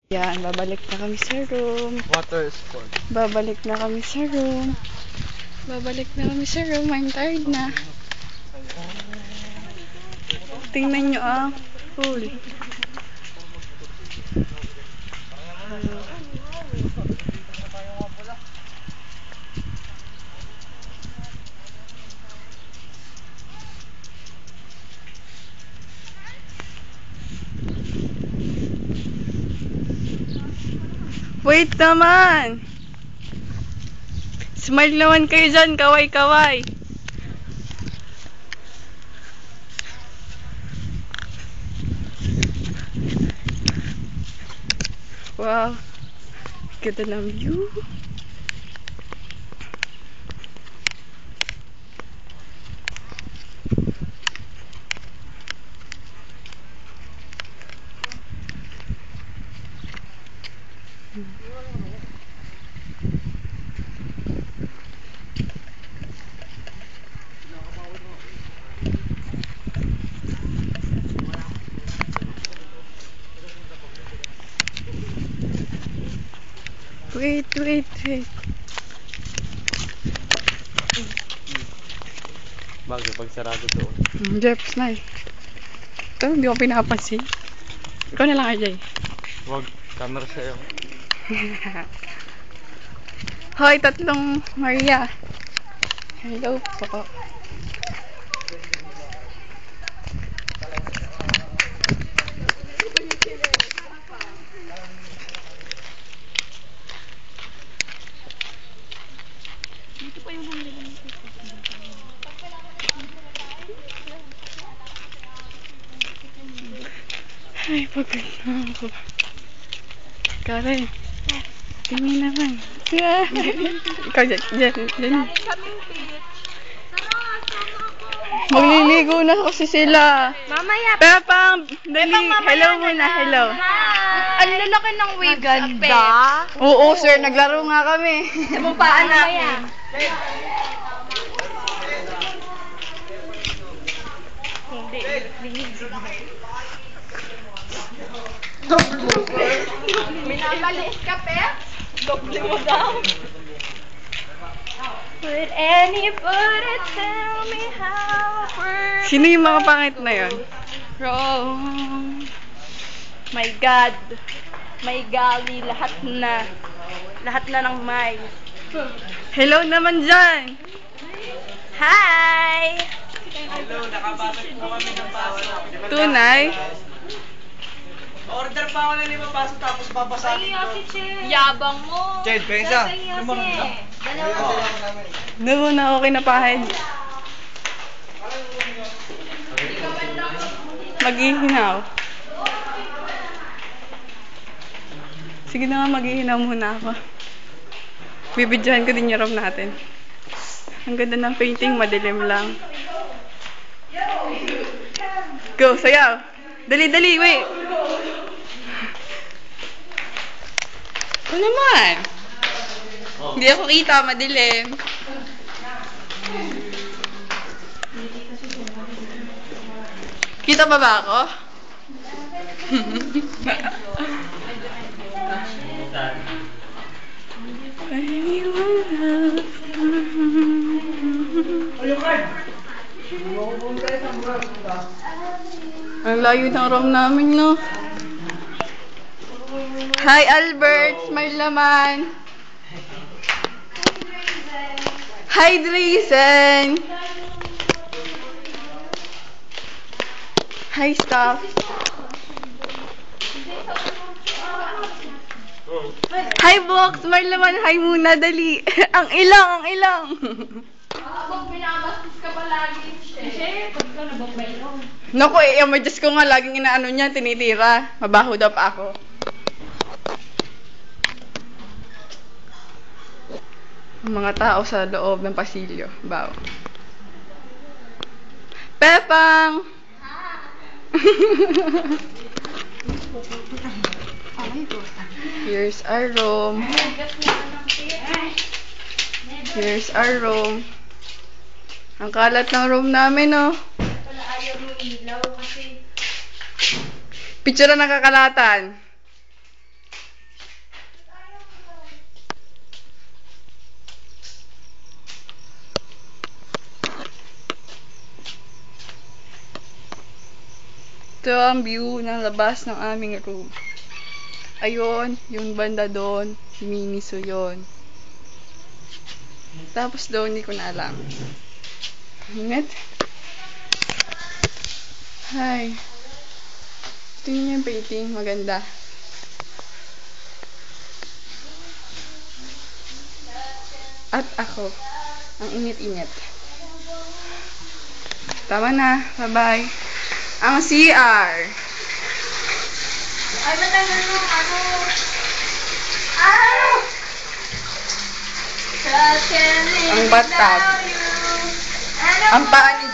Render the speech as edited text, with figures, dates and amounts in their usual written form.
Yan, babalik na kami sa room. Water sport. Babalik na kami sa room. Babalik na kami sa room. I'm tired na. Tingnan nyo Full. Wait naman! Smile naman kayo dyan, kaway-kaway. Wow, ganda ng view. Wait. Bagay, pag sarado doon. Jeff, smile. Ito, hindi ko pinapansin. Ikaw na lang, RJ. Wag, camera sa'yo. Hoy, tatlong Maria. Hello po. Ay, pagod na ako. Karen, tingin naman. Ikaw dyan. Magliligo na kasi sila. Mamaya. Pepang, dali. Hello muna, hello. Ang lalaki ng waves. Ganda. Oo, sir, naglaro nga kami. Sumupaan namin. Minamalis ka, Pep? Doble mo daw. Would anybody tell me how we're... Sino yung mga pangit na yun? wrong? My God. My golly, lahat na. Lahat na ng may. Hello naman dyan. Hi! Hello, nakabasag po kami ng baso. Tunay. Order pa ako ng 5 baso tapos babasagin ko. Yabang mo. Ched, pensa. Doon na ako kinapahid. Maghihinaw. Sige na nga, maghihinaw muna ako. Bibidyohan ko din yung room natin. Ang ganda ng painting, madilim lang. Go, sayaw! Dali, wait! Ito naman! Hindi ako kita, madilim. Kita pa ba ako? Ang layo ng room namin, no? Hi, Albert! Smile naman! Hi, Drazen! Hi, staff! Hi, Box! Smile naman! Hi muna, dali! Ang ilang! Pag binabastos ka pa lagi, Che. Pag ikaw nabagbay nun. Naku, yung Diyos ko nga, laging inaano niya, tinitira. Mabaho daw pa ako. Ang mga tao sa loob ng pasilyo. Baw. Pepang! Here's our room. Here's our room. Ang kalat ng room namin, oh. Wala ayaw mo ilaw kasi... Picture na nakakalatan. Ito ang view ng labas ng aming room. Ayun, yung banda doon, Miniso yun. Tapos doon, hindi ko na alam. Ingat. Hi. Tingnan niyo yung painting, maganda. At ako, ang init-init. Tama na, bye-bye. Ang CR. Ay, matagal mo, ano? Ano? Ang bathtub. Ang paa ni